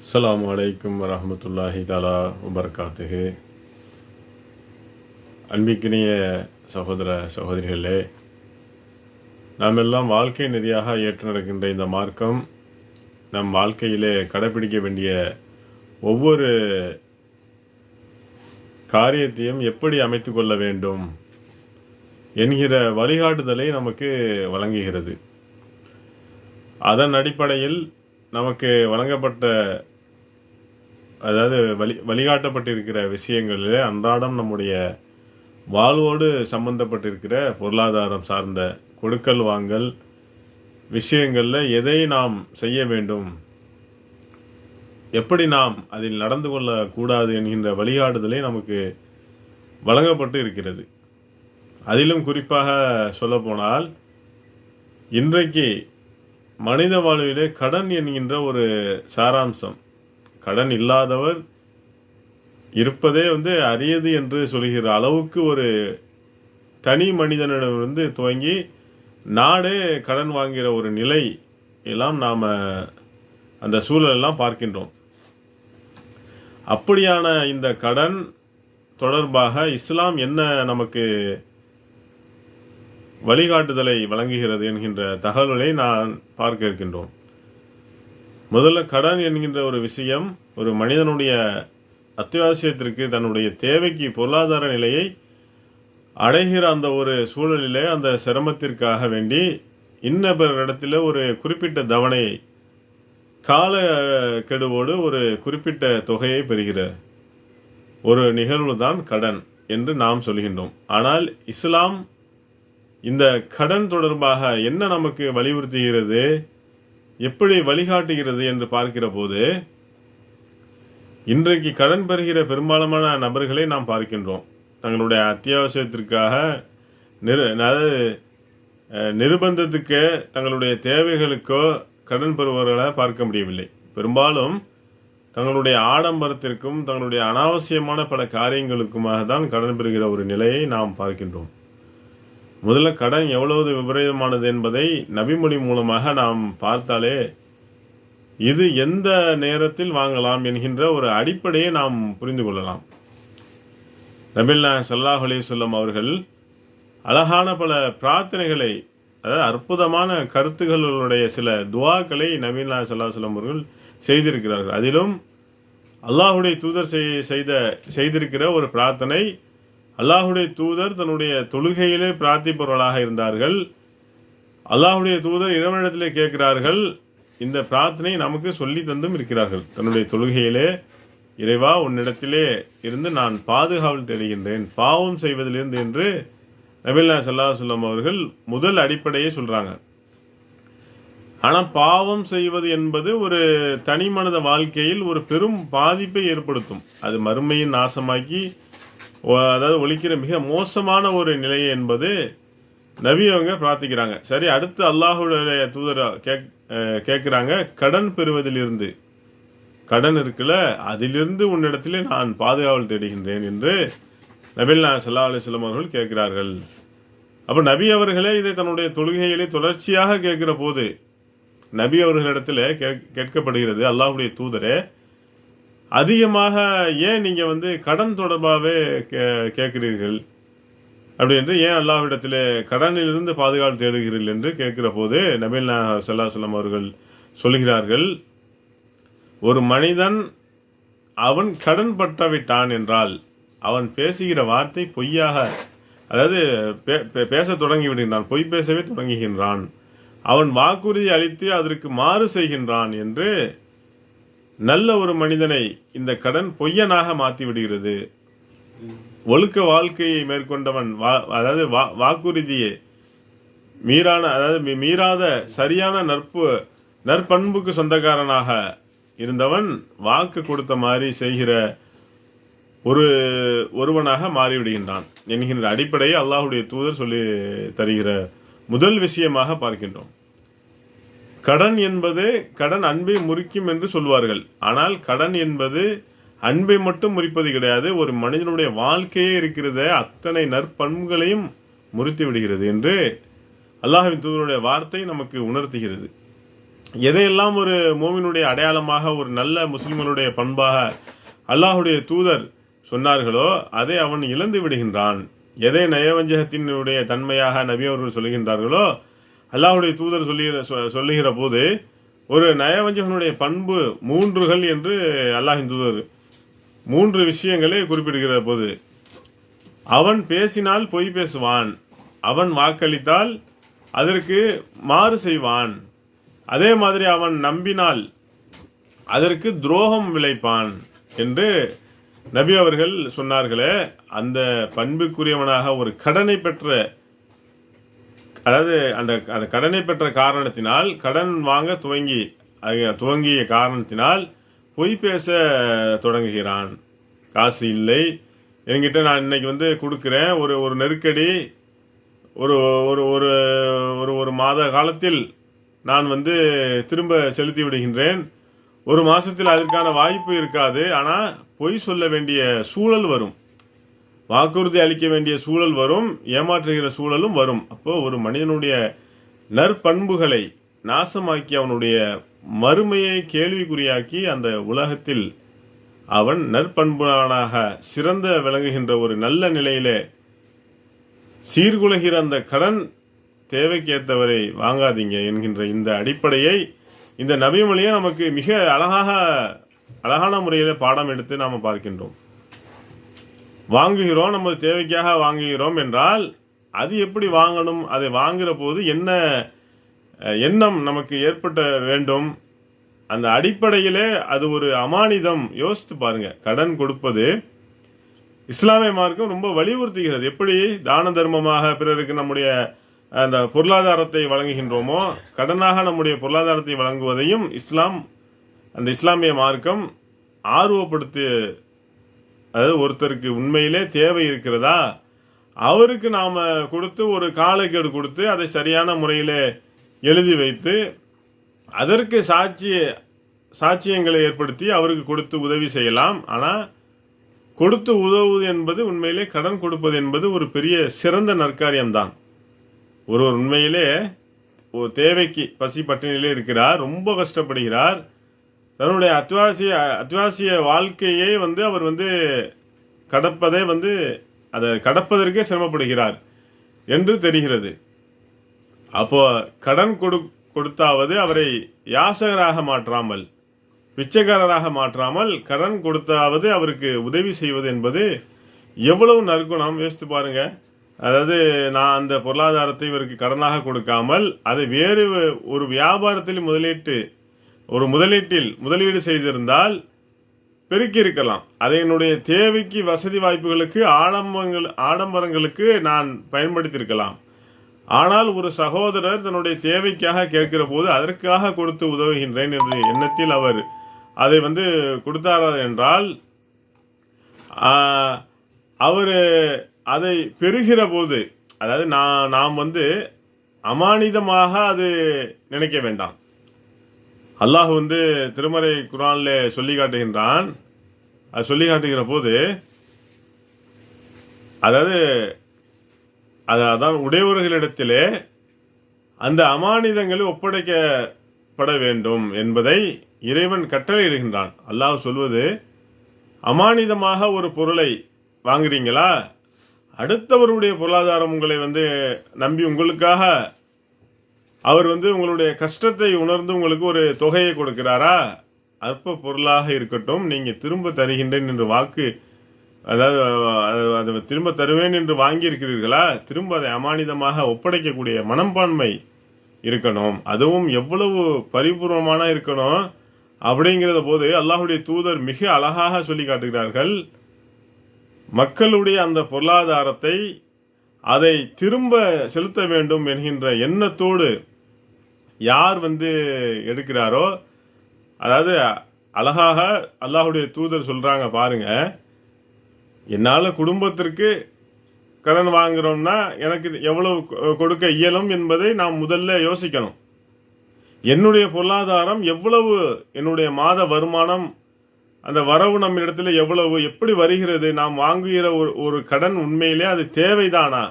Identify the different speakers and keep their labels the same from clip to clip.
Speaker 1: அஸ்ஸலாமு அலைக்கும் வரஹ்மத்துல்லாஹி தஆலா வபரகாத்துஹு. அன்பிக்கினிய சகோதர சகோதரிகளே, நாம் எல்லாம் வாழ்க்கை நெறியாக ஏற்று நடக்கின்ற இந்த மார்க்கம் நம் வாழ்க்கையிலே கடைபிடிக்க வேண்டிய ஒவ்வொரு காரியத்தையும் எப்படி அமைத்து கொள்ள வேண்டும் என்கிற வழிகாட்டுதலை நமக்கு வழங்குகிறது. அதன் அடிப்படையில் நமக்கு வழங்கப்பட்ட வழிகாட்டப்பட்டிருக்கிற விஷயங்களில் அன்றாடம் நம்முடைய வாழ்வோடு சம்பந்தப்பட்டிருக்கிற பொருளாதாரம் சார்ந்த கொடுக்கல் வாங்கல் விஷயங்களில் எதை நாம் செய்ய வேண்டும், எப்படி நாம் அதில் நடந்து கொள்ளக்கூடாது என்கின்ற வழிகாட்டுதலை நமக்கு வழங்கப்பட்டு இருக்கிறது. அதிலும் குறிப்பாக சொல்லப்போனால் இன்றைக்கு மனித வாழ்விலே கடன் என்கின்ற ஒரு சாராம்சம், கடன் இல்லாதவர் இருப்பதே அரியது என்று சொல்கிற அளவுக்கு ஒரு தனி மனிதனிடமிருந்து துவங்கி நாடே கடன் வாங்குகிற ஒரு நிலை எல்லாம் நாம் அந்த சூழலெல்லாம் பார்க்கின்றோம். அப்படியான இந்த கடன் தொடர்பாக இஸ்லாம் என்ன நமக்கு வழிகாட்டுதலை வழங்குகிறது என்கின்ற தகவல்களை நான் பார்க்க இருக்கின்றோம். முதல்ல கடன் என்கின்ற ஒரு விஷயம் ஒரு மனிதனுடைய அத்தியாவசியத்திற்கு, தன்னுடைய தேவைக்கு, பொருளாதார நிலையை அடைகிற அந்த ஒரு சூழலிலே அந்த சிரமத்திற்காக வேண்டி இன்னபிறரிடத்தில் ஒரு குறிப்பிட்ட தவணையை கால கெடுவோடு ஒரு குறிப்பிட்ட தொகையை பெறுகிற ஒரு நிகழ்வு தான் கடன் என்று நாம் சொல்கின்றோம். ஆனால் இஸ்லாம் இந்த கடன் தொடர்பாக என்ன நமக்கு வலியுறுத்துகிறது, எப்படி வழிகாட்டுகிறது என்று பார்க்கிற போது இன்றைக்கு கடன் பெறுகிற பெரும்பாலான நபர்களை நாம் பார்க்கின்றோம். தங்களுடைய அத்தியாவசியத்திற்காக நிர்பந்தத்துக்கு, தங்களுடைய தேவைகளுக்கோ கடன் பெறுபவர்களை பார்க்க முடியவில்லை. பெரும்பாலும் தங்களுடைய ஆடம்பரத்திற்கும் தங்களுடைய அனாவசியமான பல காரியங்களுக்குமாக தான் கடன் பெறுகிற ஒரு நிலையை நாம் பார்க்கின்றோம். முதல்ல கடன் எவ்வளவு விபரீதமானது என்பதை நபிமொழி மூலமாக நாம் பார்த்தாலே இது எந்த நேரத்தில் வாங்கலாம் என்கின்ற ஒரு அடிப்படையை நாம் புரிந்து கொள்ளலாம். நபிகள் ஸல்லல்லாஹு அலைஹி வஸல்லம் அவர்கள் அழகான பல பிரார்த்தனைகளை, அதாவது அற்புதமான கருத்துக்களுடைய சில துஆக்களை நபிகள் ஸல்லல்லாஹு அலைஹி வஸல்லம் அவர்கள் செய்திருக்கிறார்கள். அதிலும் அல்லாஹுடைய தூதர் செய்திருக்கிற ஒரு பிரார்த்தனை, அல்லாஹுடைய தூதர் தன்னுடைய தொழுகையிலே பிரார்த்திப்பவர்களாக இருந்தார்கள். அல்லாஹுடைய தூதர் இறைவனிடத்திலே கேட்கிறார்கள், இந்த பிரார்த்தனை நமக்கு சொல்லி தந்தும் இருக்கிறார்கள். தன்னுடைய தொழுகையிலே, இறைவா உன்னிடத்திலே இருந்து நான் பாதுகாவல் தேடுகின்றேன் பாவம் செய்வதிலிருந்து என்று நபிகள் ஸல்லல்லாஹு அலைஹி வஸல்லம் அவர்கள் முதல் அடிப்படையை சொல்றாங்க. ஆனால் பாவம் செய்வது என்பது ஒரு தனி மனித வாழ்க்கையில் ஒரு பெரும் பாதிப்பை ஏற்படுத்தும். அது மறுமையின் நாசமாக்கி, அதாவது ஒழிக்கிற மிக மோசமான ஒரு நிலை என்பது நபி அவங்க பிரார்த்திக்கிறாங்க. சரி, அடுத்து அல்லாஹுடைய தூதர் கேட்குறாங்க, கடன் பெறுவதிலிருந்து, கடன் இருக்குல்ல அதிலிருந்து உன்னிடத்திலே நான் பாதுகாவல் தேடுகின்றேன் என்று நபிகள் ஸல்லல்லாஹு அலைஹி வஸல்லம் அவர்கள் கேட்கிறார்கள். அப்போ நபி அவர்களே இதை தன்னுடைய தொழுகையிலே தொடர்ச்சியாக கேட்கிற போது நபி அவர்களிடத்தில் கேட்கப்படுகிறது, அல்லாஹுடைய தூதரே அதிகமாக ஏன் நீங்கள் கடன் தொடர்பாகவே கேட்கிறீர்கள், அப்படி என்று ஏன் அல்லாஹ்விடத்தில் கடனிலிருந்து பாதுகாப்பு தேடுகிறீர்கள் என்று கேட்கிற போது நபிகள் ஸல்லல்லாஹு அலைஹி வஸல்லம் அவர்கள் சொல்கிறார்கள், ஒரு மனிதன் அவன் கடன் பட்டவிட்டான் என்றால் அவன் பேசுகிற வார்த்தை பொய்யாக, அதாவது பேச தொடங்கி விடுகின்றான், பொய் பேசவே தொடங்குகின்றான், அவன் வாக்குறுதி அளித்து அதற்கு மாறு செய்கின்றான் என்று நல்ல ஒரு மனிதனை இந்த கடன் பொய்யனாக மாற்றி விடுகிறது. ஒழுக்க வாழ்க்கையை மேற்கொண்டவன், அதாவது வாக்குறுதியை மீறாத சரியான நற்பண்புக்கு சொந்தக்காரனாக இருந்தவன் வாக்கு கொடுத்த மாதிரி செய்கிற ஒருவனாக மாறிவிடுகின்றான் என்கின்ற அடிப்படையை அல்லாஹுடைய தூதர் சொல்லி தருகிற முதல் விஷயமாக பார்க்கின்றோம். கடன் என்பது, கடன் அன்பை முறிக்கும் என்று சொல்வார்கள். ஆனால் கடன் என்பது அன்பை மட்டும் முறிப்பது கிடையாது, ஒரு மனிதனுடைய வாழ்க்கையே இருக்கிறத அத்தனை நற்பண்புகளையும் முறித்து விடுகிறது என்று அல்லாஹ்வின் தூதருடைய வார்த்தை நமக்கு உணர்த்துகிறது. எதையெல்லாம் ஒரு மோமினுடைய அடையாளமாக, ஒரு நல்ல முஸ்லிம்களுடைய பண்பாக அல்லாஹுடைய தூதர் சொன்னார்களோ அதை அவன் இழந்து விடுகின்றான். எதை நயவஞ்சகத்தினுடைய தன்மையாக நபி அவர்கள் சொல்லுகின்றார்களோ, அல்லாஹுடைய தூதர் சொல்லுகிற போது ஒரு நயவஞ்சகனுடைய பண்பு 3கள் என்று அல்லாஹின் தூதர் 3 விஷயங்களை குறிப்பிடுகிற போது, அவன் பேசினால் பொய் பேசுவான், அவன் வாக்களித்தால் அதற்கு மாறு செய்வான், அதே மாதிரி அவன் நம்பினால் அதற்கு துரோகம் விளைப்பான் என்று நபி அவர்கள் சொன்னார்களே. அந்த பண்புக்குரியவனாக ஒரு கடனை பெற்ற, அதாவது அந்த கடனை பெற்ற காரணத்தினால், கடன் வாங்க துவங்கிய காரணத்தினால் பொய் பேச தொடங்குகிறான். காசு இல்லை என்கிட்ட, நான் இன்னைக்கு கொடுக்குறேன், ஒரு நெருக்கடி, ஒரு ஒரு ஒரு ஒரு ஒரு மாத காலத்தில் நான் திரும்ப செலுத்தி விடுகின்றேன். ஒரு மாதத்தில் அதற்கான வாய்ப்பு இருக்காது. ஆனால் பொய் சொல்ல வேண்டிய சூழல் வரும், வாக்குறுதி அளிக்க வேண்டிய சூழல் வரும், ஏமாற்றுகிற சூழலும் வரும். அப்போ ஒரு மனிதனுடைய நற்பண்புகளை நாசமாக்கி அவனுடைய மறுமையை கேள்விக்குறியாக்கி அந்த உலகத்தில் அவன் நற்பண்பானாக சிறந்த விளங்குகின்ற ஒரு நல்ல நிலையிலே சீர்குலைகிற அந்த கடன் தேவைக்கேற்றவரை வாங்காதீங்க என்கின்ற இந்த அடிப்படையை இந்த நபிமொழியை நமக்கு மிக அழகான முறையில் பாடம் எடுத்து நாம் பார்க்கின்றோம். வாங்குகிறோம், நமது தேவைக்காக வாங்குகிறோம் என்றால் அது எப்படி வாங்கணும், அதை வாங்குகிற போது என்ன எண்ணம் நமக்கு ஏற்பட்ட வேண்டும், அந்த அடிப்படையிலே அது ஒரு அமானிதம். யோசித்து பாருங்க, கடன் கொடுப்பது இஸ்லாமிய மார்க்கம் ரொம்ப வலியுறுத்துகிறது. எப்படி தான தர்மமாக பிறருக்கு நம்முடைய அந்த பொருளாதாரத்தை வழங்குகின்றோமோ, கடனாக நம்முடைய பொருளாதாரத்தை வழங்குவதையும் அந்த இஸ்லாமிய மார்க்கம் ஆர்வப்படுத்தி, அதாவது ஒருத்தருக்கு உண்மையிலே தேவை இருக்கிறதா, அவருக்கு நாம் கொடுத்து ஒரு காலக்கெடு கொடுத்து அதை சரியான முறையில் எழுதி வைத்து அதற்கு சாட்சியங்களை ஏற்படுத்தி அவருக்கு கொடுத்து உதவி செய்யலாம். ஆனால் கொடுத்து உதவுவது என்பது, உண்மையிலே கடன் கொடுப்பது என்பது ஒரு பெரிய சிறந்த நற்காரியம்தான். ஒருவர் உண்மையிலே ஒரு தேவைக்கு பசி பட்டினியிலே இருக்கிறார், ரொம்ப கஷ்டப்படுகிறார், தன்னுடைய அத்தியாவசிய வாழ்க்கையை அவர் கடப்பதை அதை கடப்பதற்கே சிரமப்படுகிறார் என்று தெரிகிறது. அப்போ கடன் கொடுத்தாவது அவரை யாசகராக மாற்றாமல், பிச்சைக்காரராக மாற்றாமல், கடன் கொடுத்தாவது அவருக்கு உதவி செய்வது என்பது எவ்வளவு நற்குணம் யோசித்து பாருங்க. அதாவது நான் அந்த பொருளாதாரத்தை இவருக்கு கடனாக கொடுக்காமல் அதை வேறு ஒரு வியாபாரத்தில் முதலீடு செய்திருந்தால் பெருக்கி இருக்கலாம். அதை என்னுடைய தேவைக்கு, வசதி வாய்ப்புகளுக்கு, ஆடம்பரங்களுக்கு நான் பயன்படுத்தியிருக்கலாம். ஆனால் ஒரு சகோதரர் தன்னுடைய தேவைக்காக கேட்கிற போது அதற்காக கொடுத்து உதவுகின்றேன் என்ற எண்ணத்தில் அவர் அதை கொடுத்தாரா என்றால், அவர் அதை பெறுகிற போது, அதாவது நாம் அமானிதமாக அது நினைக்க வேண்டாம். அல்லாஹ் திருமறை குர்ஆன்ல சொல்லி காட்டுகின்றான். அது சொல்லி காட்டுகிற போது, அதான் உடையவர்களிடத்திலே அந்த அமானிதங்களை ஒப்படைக்கப்பட வேண்டும் என்பதை இறைவன் கட்டளையிடுகின்றான். அல்லாஹ் சொல்வது, அமானிதமாக ஒரு பொருளை வாங்குறீங்களா, அடுத்தவருடைய பொருளாதாரம் உங்களை நம்பி உங்களுக்காக அவர் உங்களுடைய கஷ்டத்தை உணர்ந்து உங்களுக்கு ஒரு தொகையை கொடுக்கிறாரா, அற்ப பொருளாக இருக்கட்டும், நீங்கள் திரும்ப தருகின்றேன் என்று வாக்கு, அதாவது அதை திரும்ப தருவேன் என்று வாங்கியிருக்கிறீர்களா, திரும்ப அதை அமானிதமாக ஒப்படைக்கக்கூடிய மனப்பான்மை இருக்கணும். அதுவும் எவ்வளவு பரிபூர்வமான இருக்கணும் அப்படிங்கிறத போது அல்லாஹுடைய தூதர் மிக அழகாக சொல்லி காட்டுகிறார்கள். மக்களுடைய அந்த பொருளாதாரத்தை அதை திரும்ப செலுத்த வேண்டும் என்கின்ற எண்ணத்தோடு யார் எடுக்கிறாரோ, அதாவது அழகாக அல்லாஹுடைய தூதர் சொல்றாங்க பாருங்க, என்னால் குடும்பத்திற்கு கடன் வாங்குறோம்னா எனக்கு எவ்வளவு கொடுக்க இயலும் என்பதை நாம் முதல்ல யோசிக்கணும். என்னுடைய பொருளாதாரம் எவ்வளவு, என்னுடைய மாத வருமானம், அந்த வரவு நம்ம இடத்துல எவ்வளவு, எப்படி வருகிறது, நாம் வாங்குகிற ஒரு கடன் உண்மையிலே அது தேவைதானா,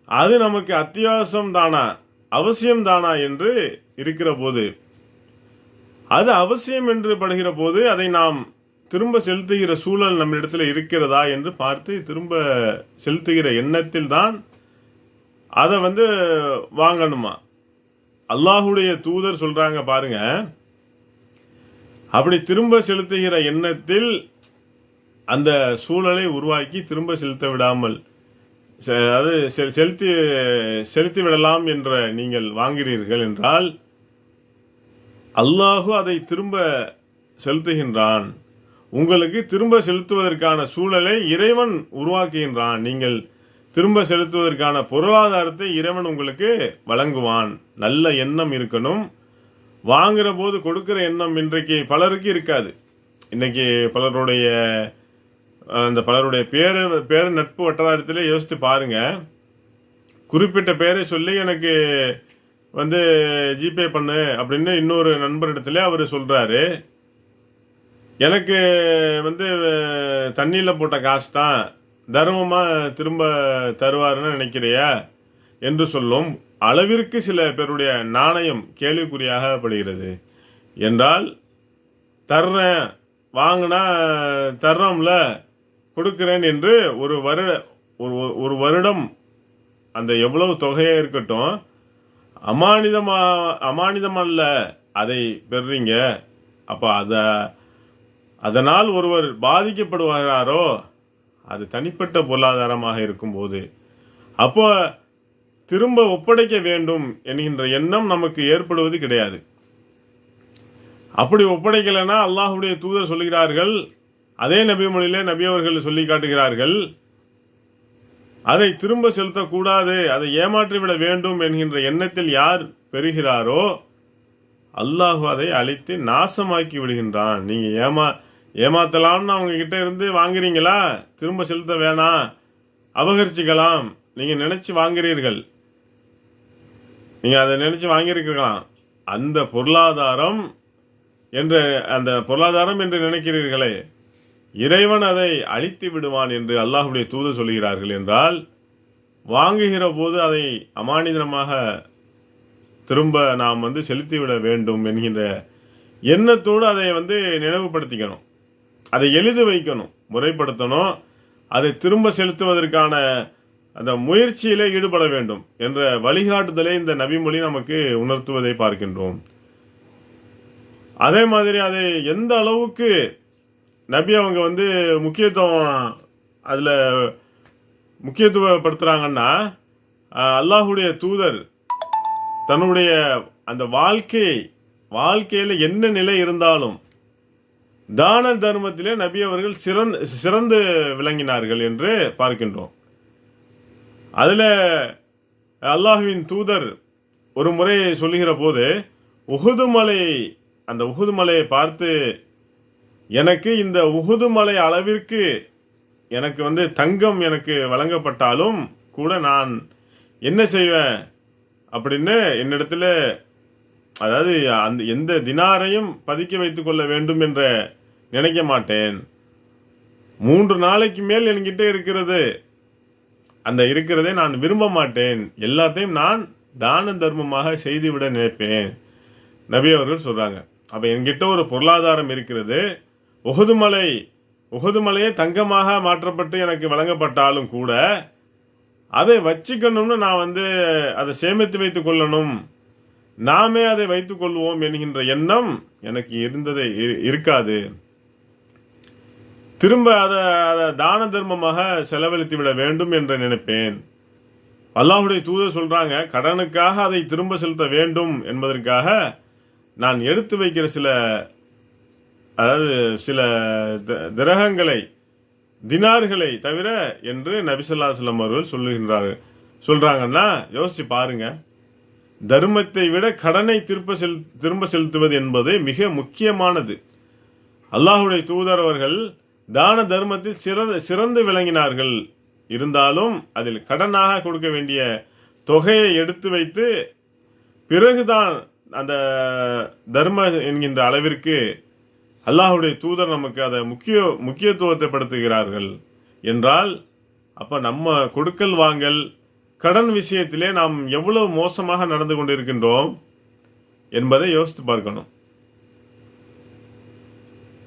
Speaker 1: அது நமக்கு அத்தியாவசியம் தானா, அவசியம் தானா என்று இருக்கிற போது அது அவசியம் என்று படுகிற போது அதை நாம் திரும்ப செலுத்துகிற சூழல் நம்ம இடத்துல இருக்கிறதா என்று பார்த்து திரும்ப செலுத்துகிற எண்ணத்தில் தான் அதை வாங்கணுமா. அல்லாஹுடைய தூதர் சொல்றாங்க பாருங்க, அப்படி திரும்ப செலுத்துகிற எண்ணத்தில் அந்த சூழலை உருவாக்கி திரும்ப செலுத்த விடாமல் அது செலுத்தி விடலாம் என்ற நீங்கள் வாங்கிறீர்கள் என்றால் அல்லாஹு அதை திரும்ப செலுத்துகின்றான். உங்களுக்கு திரும்ப செலுத்துவதற்கான சூழலை இறைவன் உருவாக்குகின்றான். நீங்கள் திரும்ப செலுத்துவதற்கான பொருளாதாரத்தை இறைவன் உங்களுக்கு வழங்குவான். நல்ல எண்ணம் இருக்கணும். வாங்குற போது கொடுக்கிற எண்ணம் இன்றைக்கு பலருக்கு இருக்காது. இன்னைக்கு பலருடைய பேரு நட்பு வட்டாரத்திலே யோசித்து பாருங்க. குறிப்பிட்ட பேரை சொல்லி எனக்கு ஜிபே பண்ணு அப்படின்னு இன்னொரு நண்பரிடத்துல அவர் சொல்றாரு. எனக்கு தண்ணியில் போட்ட காசு தான் தர்மமாக திரும்ப தருவாருன்னு நினைக்கிறியா என்று சொல்லும் அளவிற்கு சில பேருடைய நாணயம் கேள்விக்குறியாக படுகிறது. என்றால் தர்றேன், வாங்கினா தர்றோம்ல, கொடுக்கிறேன் என்று ஒரு வருடம் அந்த எவ்வளவு தொகையாக இருக்கட்டும், அமானிதம் அல்ல அதை பெறுறீங்க. அப்போ அதனால் ஒருவர் பாதிக்கப்படுவாரோ அது தனிப்பட்ட பொருளாதாரமாக இருக்கும்போது அப்போ திரும்ப ஒப்படைக்க வேண்டும் என்கின்ற எண்ணம் நமக்கு ஏற்படுவது கிடையாது. அப்படி ஒப்படைக்கலைன்னா அல்லாஹுடைய தூதர் சொல்லுகிறார்கள், அதே நபி மொழியிலே நபி அவர்கள் சொல்லி காட்டுகிறார்கள், அதை திரும்ப செலுத்தக்கூடாது, அதை ஏமாற்றிவிட வேண்டும் என்கின்ற எண்ணத்தில் யார் பெறுகிறாரோ அல்லாஹு அதை அழித்து நாசமாக்கி விடுகின்றான். நீங்க ஏமாத்தலாம்னு அவங்க கிட்ட இருந்து வாங்குறீங்களா, திரும்ப செலுத்த வேணாம், அபகரிச்சுக்கலாம், நீங்க நினைச்சு வாங்குறீர்கள், நீங்க அதை நினைச்சு வாங்கியிருக்கலாம். அந்த பொருளாதாரம் என்று நினைக்கிறீர்களே, இறைவன் அதை அழித்து விடுவான் என்று அல்லாஹுடைய தூதர் சொல்கிறார்கள். என்றால் வாங்குகிற போது அதை அமானிதமாக திரும்ப நாம் செலுத்திவிட வேண்டும் என்கின்ற எண்ணத்தோடு அதை நினைவுபடுத்திக்கணும், அதை எழுதி வைக்கணும், முறைப்படுத்தணும், அதை திரும்ப செலுத்துவதற்கான அந்த முயற்சியிலே ஈடுபட வேண்டும் என்ற வழிகாட்டுதலை இந்த நபிமொழி நமக்கு உணர்த்துவதை பார்க்கின்றோம். அதே மாதிரி அதை எந்த அளவுக்கு நபி அவங்க முக்கியத்துவப்படுத்துறாங்கன்னா, அல்லாஹுடைய தூதர் தன்னுடைய அந்த வாழ்க்கையில என்ன நிலை இருந்தாலும் தான தர்மத்திலே நபி அவர்கள் சிறந்து விளங்கினார்கள் என்று பார்க்கின்றோம். அதில் அல்லாஹுவின் தூதர் ஒரு முறை சொல்லுகிற போது அந்த உஹுது மலையை பார்த்து, எனக்கு இந்த உஹுது மலை அளவிற்கு எனக்கு தங்கம் எனக்கு வழங்கப்பட்டாலும் கூட நான் என்ன செய்வேன் அப்படின்னு என்னிடத்துல, அதாவது எந்த தினாரையும் பதுக்கி வைத்துக் கொள்ள வேண்டும் என்ற நினைக்க மாட்டேன். 3 நாளைக்கு மேல் என்கிட்ட இருக்கிறதே நான் விரும்ப மாட்டேன், எல்லாத்தையும் நான் தான தர்மமாக செய்துவிட நினைப்பேன் நபி அவர்கள் சொல்றாங்க. அப்ப என்கிட்ட ஒரு பொருளாதாரம் இருக்கிறது, உஹது மலையே தங்கமாக மாற்றப்பட்டு எனக்கு வழங்கப்பட்டாலும் கூட அதை வச்சுக்கணும்னு நான் அதை சேமித்து வைத்துக் கொள்ளணும், நாமே அதை வைத்துக் கொள்வோம் என்கின்ற எண்ணம் எனக்கு இருக்காது. திரும்ப அதை தான தர்மமாக செலவழித்து விட வேண்டும் என்று நினைப்பேன். அல்லாஹுடைய தூதர் சொல்றாங்க, கடனுக்காக அதை திரும்ப செலுத்த வேண்டும் என்பதற்காக நான் எடுத்து வைக்கிற சில திரகங்களை, தினார்களை தவிர என்று நபி ஸல்லல்லாஹு அலைஹி வஸல்லம் அவர்கள் சொல்றாங்கன்னா யோசிச்சு பாருங்க. தர்மத்தை விட கடனை திரும்ப செலுத்துவது என்பது மிக முக்கியமானது. அல்லாஹுடைய தூதர் அவர்கள் தான தர்மத்தில் சிறந்து விளங்கினார்கள். இருந்தாலும் அதில் கடனாக கொடுக்க வேண்டிய தொகையை எடுத்து வைத்து பிறகுதான் அந்த தர்ம என்கின்ற அளவிற்கு அல்லாஹுடைய தூதர் நமக்கு அதை முக்கியத்துவத்தை படுத்துகிறார்கள் என்றால், அப்ப நம்ம கொடுக்கல் வாங்கல் கடன் விஷயத்திலே நாம் எவ்வளவு மோசமாக நடந்து கொண்டிருக்கின்றோம் என்பதை யோசித்து பார்க்கணும்.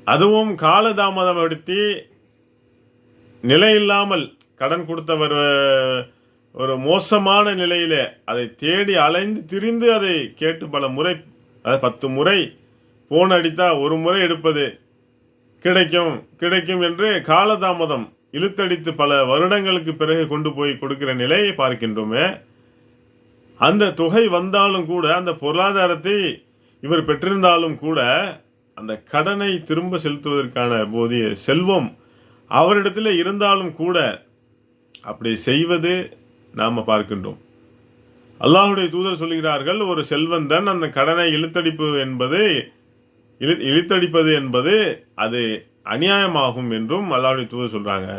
Speaker 1: அதுவும் காலதாமதப்படுத்தி நிலையில்லாமல் கடன் கொடுத்தவர் ஒரு மோசமான நிலையிலே அதை தேடி அலைந்து திரிந்து அதை கேட்டு பல முறை, அதாவது 10 முறை போன் அடித்தா ஒரு முறை எடுப்பது, கிடைக்கும் கிடைக்கும் என்று காலதாமதம் இழுத்தடித்து பல வருடங்களுக்கு பிறகு கொண்டு போய் கொடுக்கிற நிலையை பார்க்கின்றோமே. அந்த தொகை வந்தாலும் கூட, அந்த பொருளாதாரத்தை இவர் பெற்றிருந்தாலும் கூட, அந்த கடனை திரும்ப செலுத்துவதற்கான போதிய செல்வம் அவரிடத்தில் இருந்தாலும் கூட அப்படி செய்வது நாம் பார்க்கின்றோம். அல்லாஹ்வுடைய தூதர் சொல்கிறார்கள், ஒரு செல்வந்தன் அந்த கடனை இழுத்தடிப்பது என்பது அது அநியாயமாகும் என்றும் அல்லாஹ்வுடைய தூதர் சொல்றாங்க.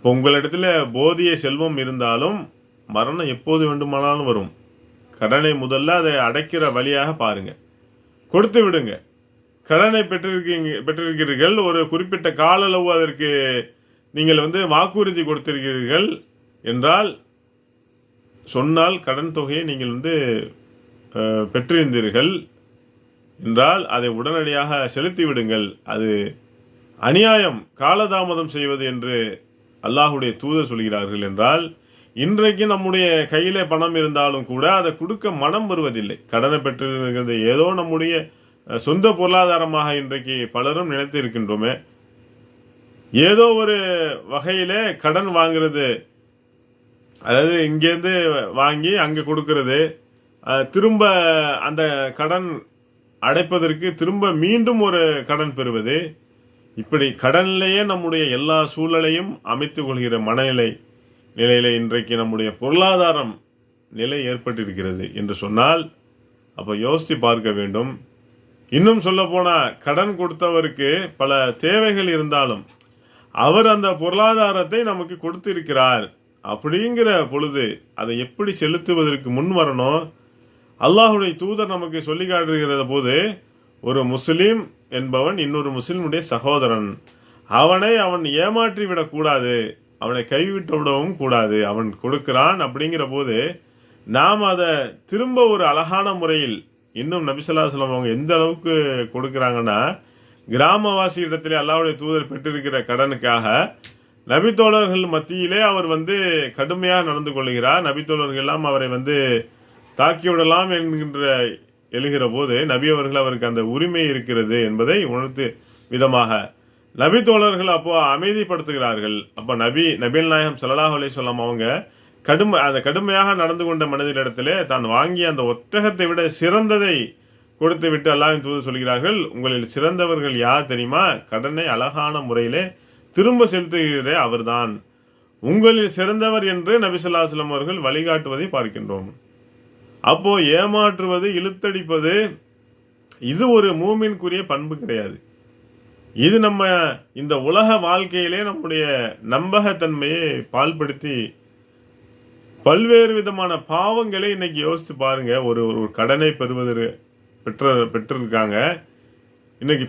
Speaker 1: உங்களிடத்துல போதிய செல்வம் இருந்தாலும் மரணம் எப்போது வேண்டுமானாலும் வரும். கடனை முதல்ல அதை அடைக்கிற வழியாக பாருங்க, கொடுத்து விடுங்க. கடனை பெற்றிருக்கிறீர்கள், ஒரு குறிப்பிட்ட கால அளவு அதற்கு நீங்கள் வாக்குறுதி கொடுத்திருக்கிறீர்கள் என்றால், சொன்னால் கடன் தொகையை நீங்கள் பெற்றிருந்தீர்கள் என்றால் அதை உடனடியாக செலுத்தி விடுங்கள். அது அநியாயம், காலதாமதம் செய்வது என்று அல்லாஹ்வுடைய தூதர் சொல்கிறார்கள். என்றால் இன்றைக்கு நம்முடைய கையில பணம் இருந்தாலும் கூட அதை கொடுக்க மனம் வருவதில்லை. கடனை பெற்றிருக்கிறது ஏதோ நம்முடைய சொந்த பொருளாதாரமாக இன்றைக்கு பலரும் நினைத்து இருக்கின்றோமே. ஏதோ ஒரு வகையிலே கடன் வாங்குறது, அதாவது இங்கேருந்து வாங்கி அங்கே கொடுக்கறது, திரும்ப அந்த கடன் அடைப்பதற்கு திரும்ப மீண்டும் ஒரு கடன் பெறுவது, இப்படி கடனிலேயே நம்முடைய எல்லா சூழலையும் அமைத்து கொள்கிற நிலையில இன்றைக்கு நம்முடைய பொருளாதாரம் நிலை ஏற்பட்டிருக்கிறது என்று சொன்னால், அப்போ யோசித்து பார்க்க வேண்டும். இன்னும் சொல்ல போனா, கடன் கொடுத்தவருக்கு பல தேவைகள் இருந்தாலும் அவர் அந்த பொருளாதாரத்தை நமக்கு கொடுத்திருக்கிறார். அப்படிங்கிற பொழுது அதை எப்படி செலுத்துவதற்கு முன் வரணும். அல்லாஹ்வுடைய தூதர் நமக்கு சொல்லி காட்டுகிற போது, ஒரு முஸ்லீம் என்பவன் இன்னொரு முஸ்லீமுடைய சகோதரன், அவன் ஏமாற்றி விடக்கூடாது, அவனை கைவிட்டு விடவும் கூடாது. அவன் கொடுக்கிறான் அப்படிங்கிற போது நாம் அதை திரும்ப ஒரு அழகான முறையில், இன்னும் நபி ஸல்லல்லாஹு அலைஹி வஸல்லம் அவங்க எந்த அளவுக்கு கொடுக்குறாங்கன்னா, கிராமவாசி இடத்திலே அல்லாஹ்வுடைய தூதர் பெற்றிருக்கிற கடனுக்காக நபித்தோழர்கள் மத்தியிலே அவர் கடுமையாக நடந்து கொள்கிறார். நபித்தோழர்கள் எல்லாம் அவரை தாக்கிவிடலாம் என்கின்ற எழுகிற போது நபி அவர்கள் அவருக்கு அந்த உரிமை இருக்கிறது என்பதை உணர்த்து விதமாக நபித்தோழர்கள் அப்போ அமைதிப்படுத்துகிறார்கள். அப்போ நபிகள் நாயகம் ஸல்லல்லாஹு அலைஹி வஸல்லம் அவங்க கடுமையாக நடந்து கொண்ட மனிதனிடத்திலே தான் வாங்கிய அந்த ஒட்டகத்தை விட சிறந்ததை கொடுத்து விட்டு அல்லாஹ்வின் தூதர் சொல்கிறார்கள், உங்களில் சிறந்தவர்கள் யார் தெரியுமா? கடனை அழகான முறையிலே திரும்ப செலுத்துகிறே அவர்தான். உங்களில் சிறந்தவர் என்று நபி ஸல்லல்லாஹு அலைஹி வஸல்லம் அவர்கள் வழிகாட்டுவதை பார்க்கின்றோம். அப்போ ஏமாற்றுவது, இழுத்தடிப்பது இது ஒரு மூமின்குரிய பண்பு கிடையாது. இது நம்ம இந்த உலக வாழ்க்கையிலே நம்முடைய நம்பகத்தன்மையை பால்படுத்தி பல்வேறு விதமான பாவங்களை இன்னைக்கு யோசித்து பாருங்க. ஒரு கடனை பெற்றிருக்காங்க. இன்னைக்கு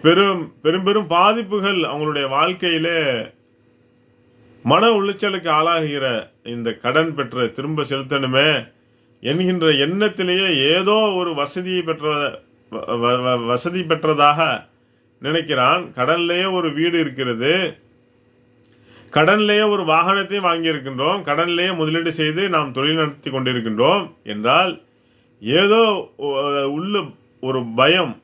Speaker 1: பெரும் பாதிப்புகள் அவங்களுடைய வாழ்க்கையில மன உளைச்சலுக்கு ஆளாகிற இந்த கடன் பெற்ற திரும்ப செலுத்தணுமே என்கின்ற எண்ணத்திலேயே ஏதோ ஒரு வசதி பெற்றதாக நினைக்கிறான். கடன்லேயே ஒரு வீடு இருக்கிறது, கடன்லேயே ஒரு வாகனத்தை வாங்கி இருக்கின்றோம், கடன்லேயே முதலீடு செய்து நாம் தொழில் நடத்தி கொண்டிருக்கின்றோம் என்றால் ஏதோ உள்ள ஒரு பயம்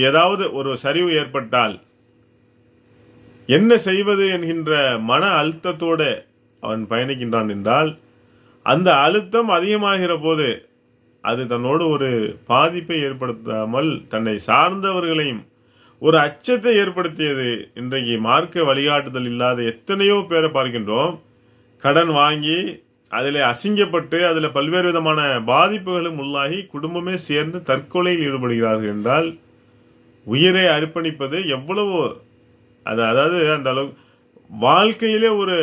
Speaker 1: ஏதாவது ஒரு சரிவு ஏற்பட்டால் என்ன செய்வது என்கின்ற மன அழுத்தத்தோடு அவன் பயணிக்கின்றான் என்றால், அந்த அழுத்தம் அதிகமாகிற போது அது தன்னோடு ஒரு பாதிப்பை ஏற்படுத்தாமல் தன்னை சார்ந்தவர்களையும் ஒரு அச்சத்தை ஏற்படுத்தியது. இன்றைக்கு மார்க்க வழிகாட்டுதல் இல்லாத எத்தனையோ பேரை பார்க்கின்றோம். கடன் வாங்கி அதில் அசிங்கப்பட்டு அதில் பல்வேறு விதமான பாதிப்புகளும் உள்ளாகி குடும்பமே சேர்ந்து தற்கொலையில் ஈடுபடுகிறார்கள் என்றால், உயிரை அர்ப்பணிப்பது எவ்வளவோ அதாவது அந்த அளவு வாழ்க்கையிலே ஒரு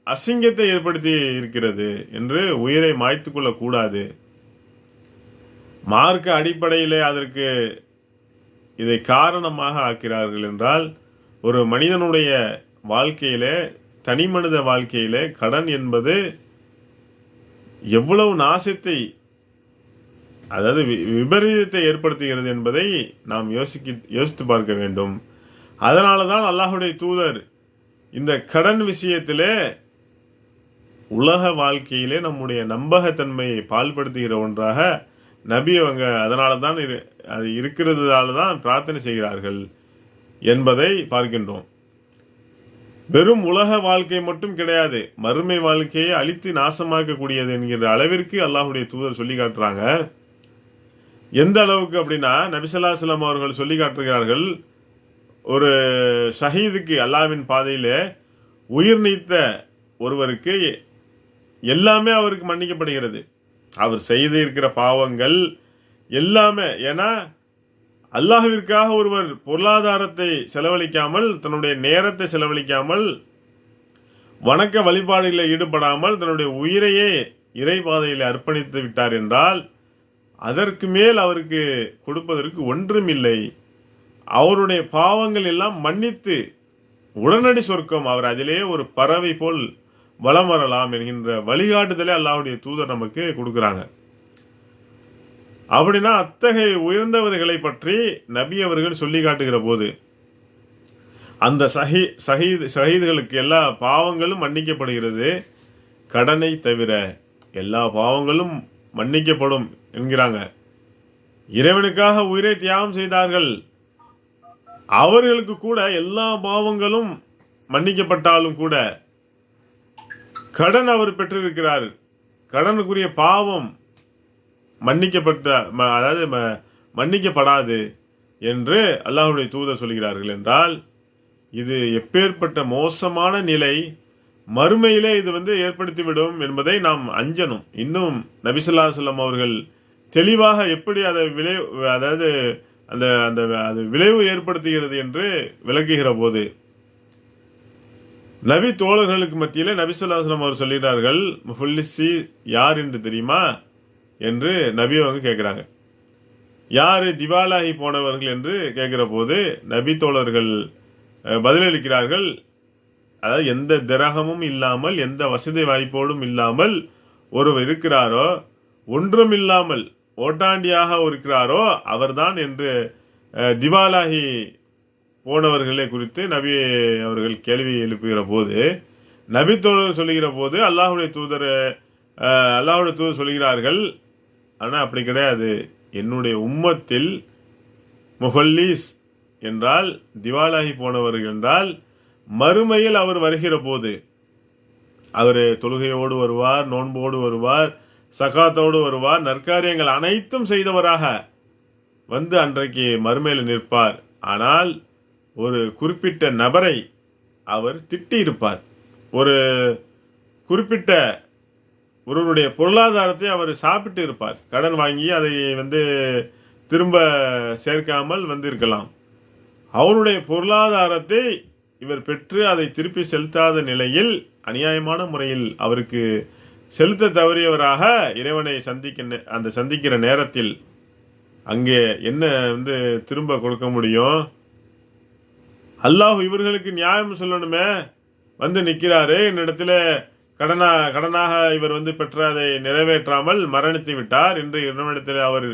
Speaker 1: அசிங்கத்தை ஏற்படுத்தி இருக்கிறது என்று உயிரை மாய்த்து கொள்ளக்கூடாது. மார்க்க அடிப்படையிலே அதற்கு இதை காரணமாக ஆக்கிறார்கள் என்றால், ஒரு மனிதனுடைய வாழ்க்கையிலே, தனி மனித வாழ்க்கையிலே கடன் என்பது எவ்வளவு நாசத்தை அதாவது விபரீதத்தை ஏற்படுத்துகிறது என்பதை நாம் யோசித்து பார்க்க வேண்டும். அதனால தான் அல்லாஹுடைய தூதர் இந்த கடன் விஷயத்திலே உலக வாழ்க்கையிலே நம்முடைய நம்பகத்தன்மையை பால்படுத்துகிற ஒன்றாக நபி அவங்க அதனால தான் அது இருக்கிறதால தான் பிரார்த்தனை செய்கிறார்கள் என்பதை பார்க்கின்றோம். வெறும் உலக வாழ்க்கை மட்டும் கிடையாது, மறுமை வாழ்க்கையை அழித்து நாசமாக்கக்கூடியது என்கிற அளவிற்கு அல்லாஹுடைய தூதர் சொல்லி காட்டுறாங்க. எந்த அளவுக்கு அப்படின்னா, நபி ஸல்லல்லாஹு அலைஹி வஸல்லம் அவர்கள் சொல்லி காட்டுகிறார்கள், ஒரு ஷஹீதுக்கு அல்லாஹ்வின் பாதையிலே உயிர் நீத்த ஒருவருக்கு எல்லாமே அவருக்கு மன்னிக்கப்படுகிறது. அவர் செய்து இருக்கிற பாவங்கள் எல்லாமே. ஏன்னா அல்லாஹ்விற்காக ஒருவர் பொருளாதாரத்தை செலவழிக்காமல், தன்னுடைய நேரத்தை செலவழிக்காமல், வணக்க வழிபாடுகளில் ஈடுபடாமல் தன்னுடைய உயிரையே இறை பாதையில் அர்ப்பணித்து விட்டார் என்றால் அதற்கு மேல் அவருக்கு கொடுப்பதற்கு ஒன்றுமில்லை. அவருடைய பாவங்கள் எல்லாம் மன்னித்து உடனடி சொர்க்கம், அவர் அதிலே ஒரு பறவை போல் வலம் வரலாம் என்கின்ற வழிகாட்டுதலே அல்லாஹ்வுடைய தூதர் நமக்கு கொடுக்குறாங்க. அப்படின்னா அத்தகைய உயர்ந்தவர்களை பற்றி நபி அவர்கள் சொல்லி காட்டுகிற போது அந்த ஷஹீதுகளுக்கு எல்லா பாவங்களும் மன்னிக்கப்படுகிறது, கடனை தவிர எல்லா பாவங்களும் மன்னிக்கப்படும் என்கிறாங்க. இறைவனுக்காக உயிரை தியாகம் செய்தார்கள், அவர்களுக்கு கூட எல்லா பாவங்களும் மன்னிக்கப்பட்டாலும் கூட கடன் அவர் பெற்றிருக்கிறார், கடனுக்குரிய பாவம் மன்னிக்கப்படாது என்று அல்லாஹ்வுடைய தூதர் சொல்கிறார்கள். என்றால் இது எப்பேற்பட்ட மோசமான நிலை மறுமையிலே இது ஏற்படுத்திவிடும் என்பதை நாம் அஞ்சணும். இன்னும் நபி ஸல்லல்லாஹு அலைஹி வஸல்லம் அவர்கள் தெளிவாக எப்படி அதை அது விளைவு ஏற்படுத்துகிறது என்று விளக்குகிற போது, நபி தோழர்களுக்கு மத்தியிலே நபி ஸல்லல்லாஹு அலைஹி வஸல்லம் அவர் சொல்கிறார்கள், முஃபல்லிஸி யார் என்று தெரியுமா என்று நபி அவங்க கேட்குறாங்க. யார் திவாலாகி போனவர்கள் என்று கேட்குற போது நபி தோழர்கள் பதிலளிக்கிறார்கள், அதாவது எந்த திரகமும் இல்லாமல், எந்த வசதி வாய்ப்போடும் இல்லாமல் ஒருவர் இருக்கிறாரோ, ஒன்றும் இல்லாமல் ஓட்டாண்டியாக இருக்கிறாரோ அவர்தான் என்று திவாலாகி போனவர்களை குறித்து நபி அவர்கள் கேள்வி எழுப்புகிற போது, நபி தோழர் சொல்லுகிற போது அல்லாஹ்வுடைய தூதர் சொல்கிறார்கள், ஆனால் அப்படி கிடையாது, என்னுடைய உம்மத்தில் முஃபல்லீஸ் என்றால் திவாலாகி போனவர்கள் என்றால் மறுமையில் அவர் வருகிற போது அவர் தொழுகையோடு வருவார், நோன்போடு வருவார், சகாத்தோடு வருவார், நற்காரியங்கள் அனைத்தும் செய்தவராக அன்றைக்கு மறுமையில் நிற்பார். ஆனால் ஒரு குறிப்பிட்ட நபரை அவர் திட்டி இருப்பார், ஒரு குறிப்பிட்ட ஒருவருடைய பொருளாதாரத்தை அவர் சாப்பிட்டு இருப்பார், கடன் வாங்கி அதை திரும்ப சேர்க்காமல் இருக்கலாம். அவருடைய பொருளாதாரத்தை இவர் பெற்று அதை திருப்பி செலுத்தாத நிலையில் அநியாயமான முறையில் அவருக்கு செலுத்த தவறியவராக இறைவனை சந்திக்கிற நேரத்தில் அங்கே என்ன திரும்ப கொடுக்க முடியும்? அல்லாஹ் இவர்களுக்கு நியாயம் சொல்லணுமே, நிற்கிறாரு, என்னிடத்துல கடனாக இவர் பெற்ற அதை நிறைவேற்றாமல் மரணித்து விட்டார் என்று இறைவனிடத்தில் அவர்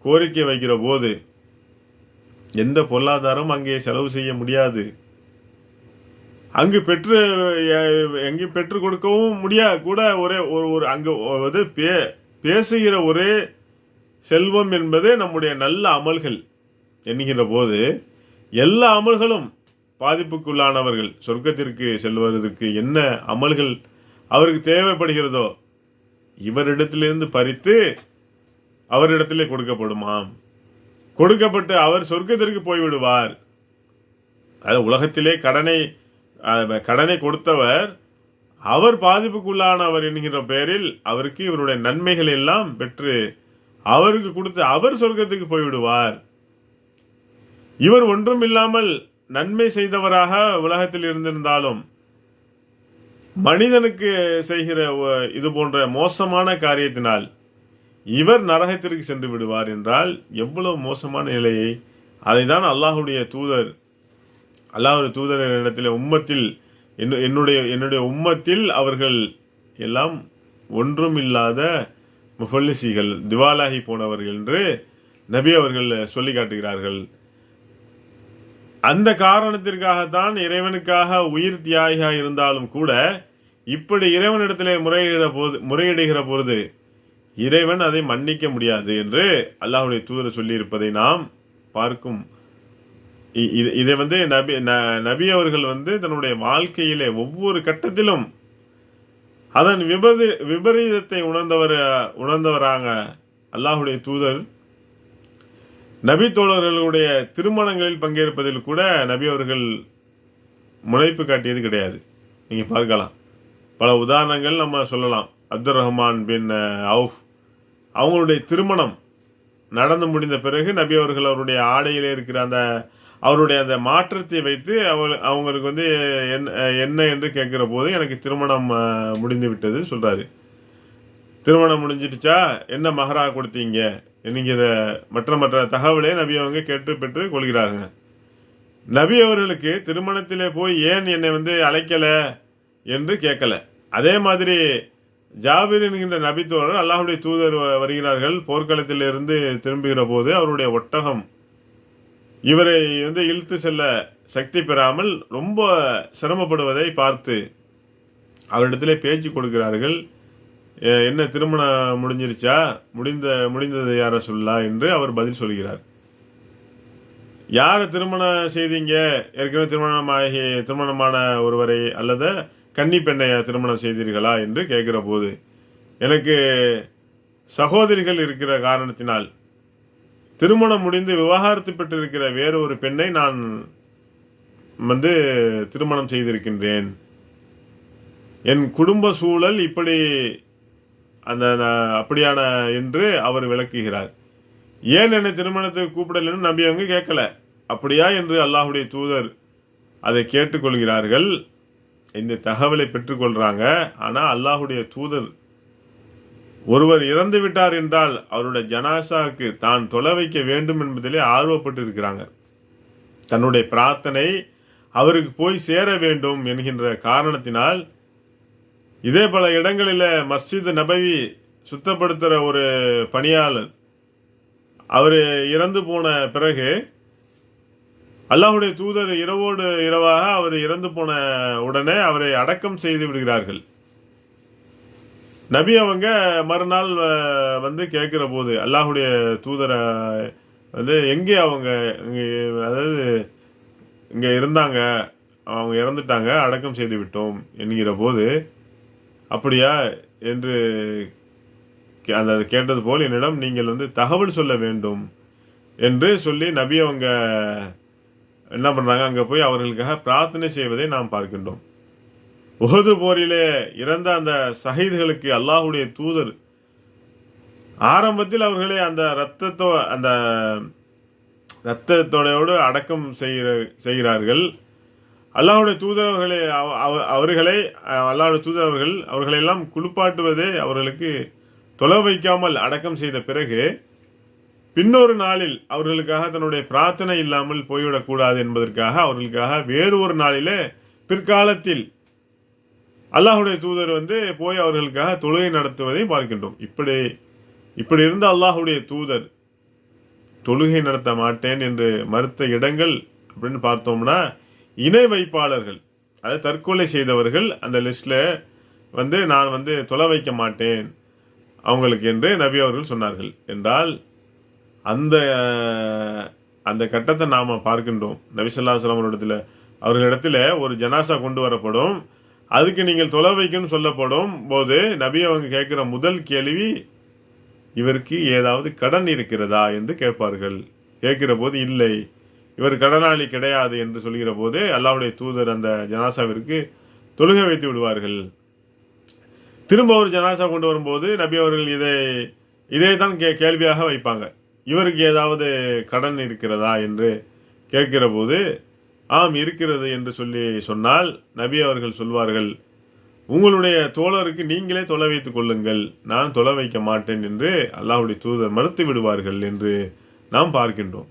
Speaker 1: கோரிக்கை வைக்கிற போது எந்த பொருளாதாரம் அங்கே செலவு செய்ய முடியாது, அங்கு எங்கேயும் பெற்று கொடுக்கவும் முடியாது கூட. ஒரு அங்கு பேசுகிற ஒரே செல்வம் என்பது நம்முடைய நல்ல அமல்கள் என்கிற போது எல்லா அமல்களும் பாதிப்புக்குள்ளானவர்கள் சொர்க்கத்திற்கு செல்வதற்கு என்ன அமல்கள் அவருக்கு தேவைப்படுகிறதோ இவரிடத்திலிருந்து பறித்து அவரிடத்திலே கொடுக்கப்படுமாம். கொடுக்கப்பட்டு அவர் சொர்க்கத்திற்கு போய்விடுவார். அது உலகத்திலே கடனை கொடுத்தவர் அவர் பாதிப்புக்குள்ளானவர் என்கிற பெயரில் அவருக்கு இவருடைய நன்மைகள் எல்லாம் பெற்று அவருக்கு கொடுத்து அவர் சொர்க்கத்துக்கு போய்விடுவார். இவர் ஒன்றும் இல்லாமல் நன்மை செய்தவராக உலகத்தில் இருந்திருந்தாலும் மனிதனுக்கு செய்கிற இது போன்ற மோசமான காரியத்தினால் இவர் நரகத்திற்கு சென்று விடுவார் என்றால் எவ்வளவு மோசமான நிலையை அதைதான் அல்லாஹ்வுடைய தூதரிடத்தில் உம்மத்தில் என்னுடைய உம்மத்தில் அவர்கள் எல்லாம் ஒன்றும் இல்லாத முஃபல்லிசிகள், திவாலாகி போனவர்கள் என்று நபி அவர்கள் சொல்லி காட்டுகிறார்கள். அந்த காரணத்திற்காகத்தான் இறைவனுக்காக உயிர் தியாகியாக இருந்தாலும் கூட இப்படி இறைவனிடத்திலே முறையிடுகிற பொழுது இறைவன் அதை மன்னிக்க முடியாது என்று அல்லாஹ்வுடைய தூதர் சொல்லியிருப்பதை நாம் பார்க்கும். இதை நபி அவர்கள் தன்னுடைய வாழ்க்கையிலே ஒவ்வொரு கட்டத்திலும் அதன் விபரீதத்தை உணர்ந்தவராங்க. அல்லாஹ்வுடைய தூதர் நபி தோழர்களுடைய திருமணங்களில் பங்கேற்பதில் கூட நபி அவர்கள் முனைப்பு காட்டியது கிடையாது. நீங்க பார்க்கலாம், பல உதாரணங்கள் நம்ம சொல்லலாம். அப்துல் ரஹ்மான் பின் அவுஃப் அவங்களுடைய திருமணம் நடந்து முடிந்த பிறகு நபி அவர்கள் அவருடைய ஆடையிலே இருக்கிற அவருடைய அந்த மாற்றத்தை வைத்து அவங்களுக்கு என்ன என்று கேட்கிற போது எனக்கு திருமணம் முடிந்து விட்டது சொல்றாரு. திருமணம் முடிஞ்சிடுச்சா, என்ன மஹரா கொடுத்தீங்க என்கிற மற்ற தகவலை நபி அவங்க கேட்டு பெற்று கொள்கிறார்கள். நபி அவர்களுக்கு திருமணத்திலே போய் ஏன் என்னை அழைக்கல என்று கேட்கல. அதே மாதிரி ஜாபிர் என்கின்ற நபி தோழர் அல்லாஹ்வுடைய தூதர் வருகிறார்கள். போர்க்களத்திலிருந்து திரும்புகிற போது அவருடைய ஒட்டகம் இவரை இழுத்து செல்ல சக்தி பெறாமல் ரொம்ப சிரமப்படுவதை பார்த்து அவரிடத்திலே பேச்சு கொடுக்கிறார்கள். என்ன திருமணம் முடிஞ்சிருச்சா, முடிந்தது யார சொல்லா என்று அவர் பதில் சொல்கிறார். யாரை திருமணம் செய்தீங்க, ஏற்கனவே திருமணமான ஒருவரை அல்லது கன்னி பெண்ணை திருமணம் செய்தீர்களா என்று கேட்கிற போது எனக்கு சகோதரிகள் இருக்கிற காரணத்தினால் திருமணம் முடிந்து விவாகரத்து பெற்றிருக்கிற வேறு ஒரு பெண்ணை நான் திருமணம் செய்திருக்கின்றேன். என் குடும்ப சூழல் இப்படி அப்படியான என்று அவர் விளக்குகிறார். ஏன் என்னை திருமணத்துக்கு கூப்பிடலன்னு நபி அவங்க கேட்கல. அப்படியா என்று அல்லாஹ்வுடைய தூதர் அதை கேட்டுக்கொள்கிறார்கள். இந்த தகவலை பெற்றுக்கொள்றாங்க. ஆனா அல்லாஹ்வுடைய தூதர் ஒருவர் இறந்து விட்டார் என்றால் அவருடைய ஜனாசாவுக்கு தான் தொலை வைக்க வேண்டும் என்பதிலே ஆர்வப்பட்டு இருக்கிறாங்க. தன்னுடைய பிரார்த்தனை அவருக்கு போய் சேர வேண்டும் என்கின்ற காரணத்தினால் இதே பல இடங்களில் மஸ்ஜித் நபவி சுத்தப்படுத்துகிற ஒரு பணியாளர் அவர் இறந்து போன பிறகு அல்லாஹ்வுடைய தூதர் இரவோடு இரவாக அவர் இறந்து போன உடனே அவரை அடக்கம் செய்து விடுகிறார்கள். நபி அவங்க மறுநாள் கேட்கிற போது அல்லாஹ்வுடைய தூதரை எங்கே அவங்க அதாவது இங்கே இருந்தாங்க, அவங்க இறந்துட்டாங்க, அடக்கம் செய்து விட்டோம் என்கிற போது அப்படியா என்று அந்த கேட்டது போல் என்னிடம் நீங்கள் தகவல் சொல்ல வேண்டும் என்று சொல்லி நபி அவங்க என்ன பண்ணுறாங்க, அங்கே போய் அவர்களுக்காக பிரார்த்தனை செய்வதை நாம் பார்க்கின்றோம். உஹது போரிலே இறந்த அந்த ஷஹீதுகளுக்கு அல்லாஹ்வுடைய தூதர் ஆரம்பத்தில் அவர்களை அந்த இரத்தத்தோடு அடக்கம் செய்கிறார்கள். அல்லாஹ்வுடைய தூதர் அவர்களெல்லாம் குளிப்பாட்டுவதே அவர்களுக்கு தொலை வைக்காமல் அடக்கம் செய்த பிறகு பின்னொரு நாளில் அவர்களுக்காக தன்னுடைய பிரார்த்தனை இல்லாமல் போய்விடக்கூடாது என்பதற்காக அவர்களுக்காக வேறு ஒரு நாளிலே பிற்காலத்தில் அல்லாஹ்வுடைய தூதர் போய் அவர்களுக்காக தொழுகை நடத்துவதை பார்க்கின்றோம். இப்படி இருந்த அல்லாஹ்வுடைய தூதர் தொழுகை நடத்த மாட்டேன் என்று மறுத்த இடங்கள் அப்படின்னு பார்த்தோம்னா இணை வைப்பாளர்கள், அதாவது தற்கொலை செய்தவர்கள் அந்த லிஸ்ட்ல நான் தொலை வைக்க மாட்டேன் அவங்களுக்கு என்று நபி அவர்கள் சொன்னார்கள் என்றால் அந்த கட்டத்தை நாம பார்க்கின்றோம். நபி ஸல்லல்லாஹு அலைஹி வஸல்லம் அவர்களிடத்துல ஒரு ஜனாசா கொண்டு வரப்படும், அதுக்கு நீங்கள் தொலை வைக்கணும்னு சொல்லப்படும் போது நபி அவங்க கேட்கிற முதல் கேள்வி இவருக்கு ஏதாவது கடன் இருக்கிறதா என்று கேட்பார்கள். கேட்கிற போது இல்லை, இவர் கடனாளி கிடையாது என்று சொல்கிற போது அல்லாஹ்வுடைய தூதர் அந்த ஜனாசாவிற்கு தொழுகை வைத்து விடுவார்கள். திரும்ப ஒரு ஜனாசா கொண்டு வரும்போது நபி அவர்கள் இதை தான் கேள்வியாக வைப்பாங்க, இவருக்கு ஏதாவது கடன் இருக்கிறதா என்று கேட்கிற போது ஆம் இருக்கிறது என்று சொன்னால் நபி அவர்கள் சொல்வார்கள், உங்களுடைய தோழருக்கு நீங்களே தொலை வைத்துக் கொள்ளுங்கள், நான் தொலை வைக்க மாட்டேன் என்று அல்லாஹ்வுடைய தூதர் மறுத்து விடுவார்கள் என்று நாம் பார்க்கின்றோம்.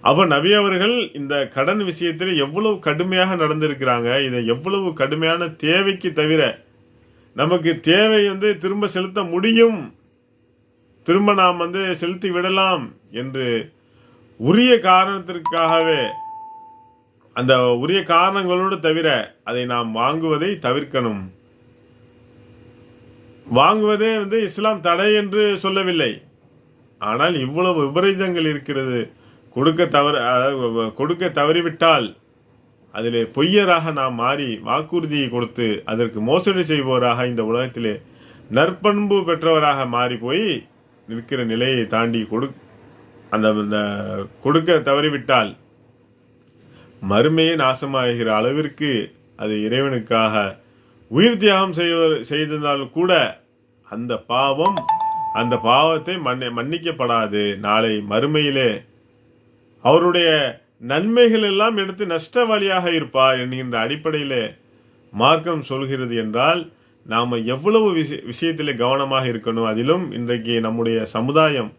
Speaker 1: அப்ப நபி அவர்கள் இந்த கடன் விஷயத்தில் எவ்வளவு கடுமையாக நடந்திருக்கிறாங்க, இதை எவ்வளவு கடுமையான தேவைக்கு தவிர நமக்கு தேவை திரும்ப செலுத்த முடியும், திரும்ப நாம் செலுத்தி விடலாம் என்று உரிய காரணத்திற்காகவே, அந்த உரிய காரணங்களோடு தவிர அதை நாம் வாங்குவதை தவிர்க்கணும். வாங்குவதே இஸ்லாம் தடை என்று சொல்லவில்லை. ஆனால் இவ்வளவு விபரீதங்கள் இருக்கிறது. கொடுக்க தவறிவிட்டால் அதிலே பொய்யராக நாம் மாறி வாக்குறுதியை கொடுத்து அதற்கு மோசடி செய்வோராக இந்த உலகத்திலே நற்பண்பு பெற்றவராக மாறி போய் நிற்கிற நிலையை தாண்டி அந்த கொடுக்க தவறிவிட்டால் மறுமையே நாசமாகிற அளவிற்கு அது இறைவனுக்காக உயிர் தியாகம் செய்திருந்தாலும் கூட அந்த பாவத்தை மன்னிக்கப்படாது. நாளை மறுமையிலே அவருடைய நன்மைகள் எல்லாம் எடுத்து நஷ்டவாளியாக இருப்பார் என்கின்ற அடிப்படையிலே மார்க்கம் சொல்கிறது என்றால் நாம் எவ்வளவு விஷயத்திலே கவனமாக இருக்கணும். அதிலும் இன்றைக்கு நம்முடைய சமுதாயம்,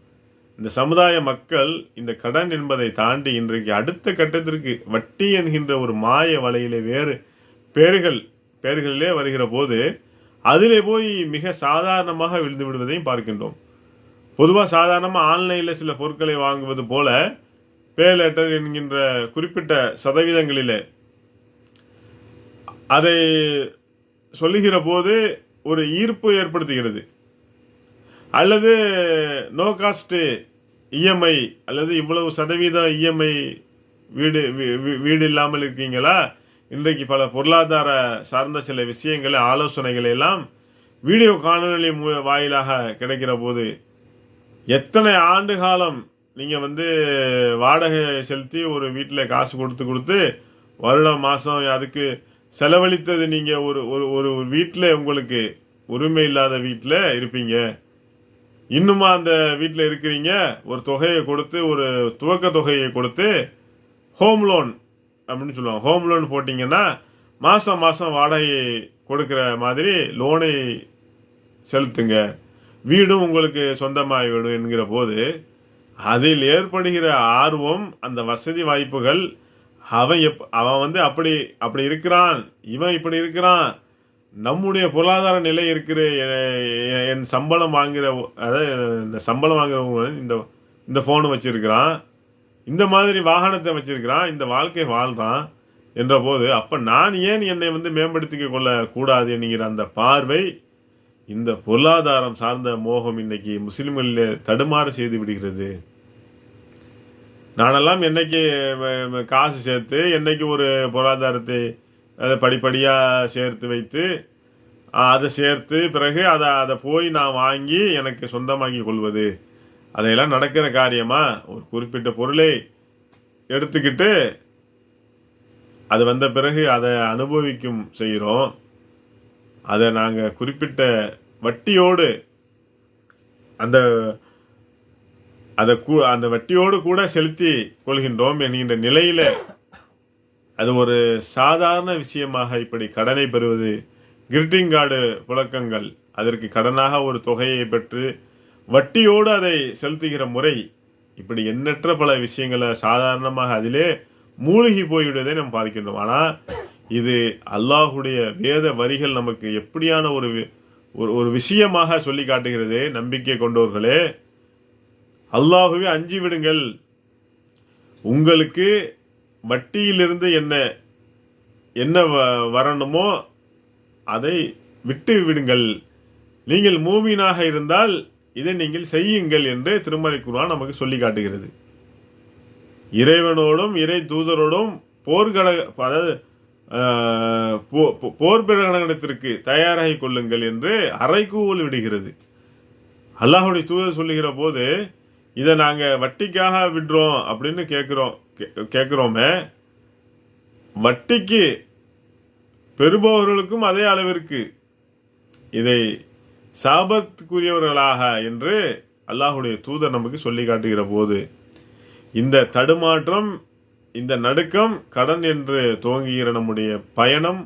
Speaker 1: இந்த சமுதாய மக்கள் இந்த கடன் என்பதை தாண்டி இன்றைக்கு அடுத்த கட்டத்திற்கு வட்டி என்கின்ற ஒரு மாய வலையிலே வேறு பேர்களிலே வருகிற போது அதிலே போய் மிக சாதாரணமாக விழுந்து விடுவதையும் பார்க்கின்றோம். பொதுவாக சாதாரணமாக ஆன்லைனில் சில பொருட்களை வாங்குவது போல பே லெட்டர் என்கின்ற குறிப்பிட்ட சதவீதங்களிலே அதை சொல்லுகிற போது ஒரு ஈர்ப்பு ஏற்படுத்துகிறது. அல்லது நோ காஸ்ட் இஎம்ஐ, அல்லது இவ்வளவு சதவீதம் இஎம்ஐ, வீடு இல்லாமல் இருக்கீங்களா, இன்றைக்கு பல பொருளாதார சார்ந்த சில விஷயங்களை, ஆலோசனைகளை எல்லாம் வீடியோ காணொலி வாயிலாக கிடைக்கிற போது எத்தனை ஆண்டு காலம் நீங்கள் வாடகை செலுத்தி ஒரு வீட்டில் காசு கொடுத்து வருடம் மாதம் அதுக்கு செலவழித்தது, நீங்கள் ஒரு வீட்டில் உங்களுக்கு உரிமை இல்லாத வீட்டில் இருப்பீங்க, இன்னுமா அந்த வீட்டில் இருக்கிறீங்க, ஒரு தொகையை கொடுத்து, ஒரு துவக்க தொகையை கொடுத்து ஹோம் லோன் அப்படின்னு சொல்லுவாங்க. ஹோம் லோன் போட்டிங்கன்னா மாதம் வாடகை கொடுக்குற மாதிரி லோனை செலுத்துங்க, வீடும் உங்களுக்கு சொந்தமாகிவிடும் என்கிற போது அதில் ஏற்படுகிற ஆர்வம், அந்த வசதி வாய்ப்புகள், அவன் அப்படி இருக்கிறான், இவன் இப்படி இருக்கிறான், நம்முடைய பொருளாதார நிலை இருக்கிற என் சம்பளம் வாங்குகிற, அதாவது இந்த சம்பளம் வாங்குறவங்க இந்த ஃபோனு வச்சிருக்கிறான், இந்த மாதிரி வாகனத்தை வச்சிருக்கிறான், இந்த வாழ்க்கை வாழ்கிறான் என்ற போது அப்போ நான் ஏன் என்னை மேம்படுத்திக்க கொள்ளக்கூடாது என்கிற அந்த பார்வை, இந்த பொருளாதாரம் சார்ந்த மோகம் இன்னைக்கு முஸ்லிம்களிலே தடுமாறு செய்து விடுகிறது. நானெல்லாம் என்னைக்கு காசு சேர்த்து, என்னைக்கு ஒரு பொருளாதாரத்தை அதை படிப்படியாக சேர்த்து வைத்து, அதை சேர்த்து பிறகு அதை போய் நான் வாங்கி எனக்கு சொந்தமாக்கி கொள்வது, அதையெல்லாம் நடக்கிற காரியமா? ஒரு குறிப்பிட்ட பொருளை எடுத்துக்கிட்டு அது வந்த பிறகு அதை அனுபவிக்கும் செய்கிறோம். அதை நாங்கள் குறிப்பிட்ட வட்டியோடு அந்த வட்டியோடு கூட செலுத்தி கொள்கின்றோம் என்கின்ற நிலையில் அது ஒரு சாதாரண விஷயமாக இப்படி கடனை பெறுவது, கிரீட்டிங் கார்டு புழக்கங்கள், அதற்கு கடனாக ஒரு தொகையை பெற்று வட்டியோடு அதை செலுத்துகிற முறை, இப்படி எண்ணற்ற பல விஷயங்களை சாதாரணமாக அதிலே மூழ்கி போய்விடுவதை நாம் பார்க்கின்றோம். ஆனால் இது அல்லாஹுடைய வேத வரிகள் நமக்கு எப்படியான ஒரு விஷயமாக சொல்லி காட்டுகிறது. நம்பிக்கை கொண்டவர்களே, அல்லாஹுவே அஞ்சி விடுங்கள், உங்களுக்கு வட்டியிலிருந்து என்ன வரணுமோ அதை விட்டு விடுங்கள், நீங்கள் மூமினாக இருந்தால் இதை நீங்கள் செய்யுங்கள் என்று திருமறை குர்ஆன் நமக்கு சொல்லி காட்டுகிறது. இறைவனோடும் இறை தூதரோடும் போர் பிரகடனத்திற்கு தயாராகி கொள்ளுங்கள் என்று அறைகூவல் விடுகிறது. அல்லாஹுடைய தூதர் சொல்லுகிற போது இதை நாங்கள் வட்டிக்காக விடுறோம் அப்படின்னு கேட்குறோமே, வட்டிக்கு பெறுபவர்களுக்கும் அதே அளவிற்கு இதை சாபத்துக்குரியவர்களாக என்று அல்லாஹுடைய தூதர் நமக்கு சொல்லி காட்டுகிற போது இந்த தடுமாற்றம், இந்த நடுக்கம், கடன் என்று துவங்குகிற நம்முடைய பயணம்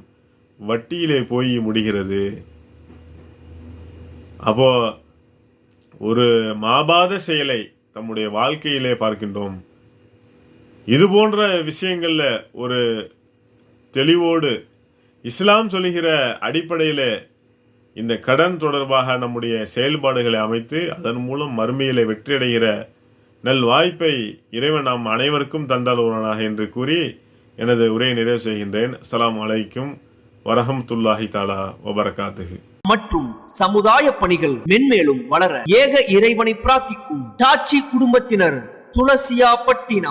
Speaker 1: வட்டியிலே போய் முடிகிறது. அப்போ ஒரு மாபாத செயலை நம்முடைய வாழ்க்கையிலே பார்க்கின்றோம். இது போன்ற விஷயங்கள்ல ஒரு தெளிவோடு இஸ்லாம் சொல்லுகிற அடிப்படையில் இந்த கடன் தொடர்பாக நம்முடைய செயல்பாடுகளை அமைத்து அதன் மூலம் மறுமையிலே வெற்றியடைகிற நல் வாய்ப்பை இறைவன் நாம் அனைவருக்கும் தந்தல்வனாக என்று கூறி எனது உரையை நிறைவு செய்கின்றேன். அஸ்ஸலாமு அலைக்கும் வரஹ்மத்துல்லாஹி தஆலா வபரகாத்துஹு.
Speaker 2: மற்றும் சமுதாய பணிகள் மென்மேலும் வளர ஏக இறைவனை பிரார்த்திக்கும் டாச்சி குடும்பத்தினர், துளசியாப்பட்டினம்.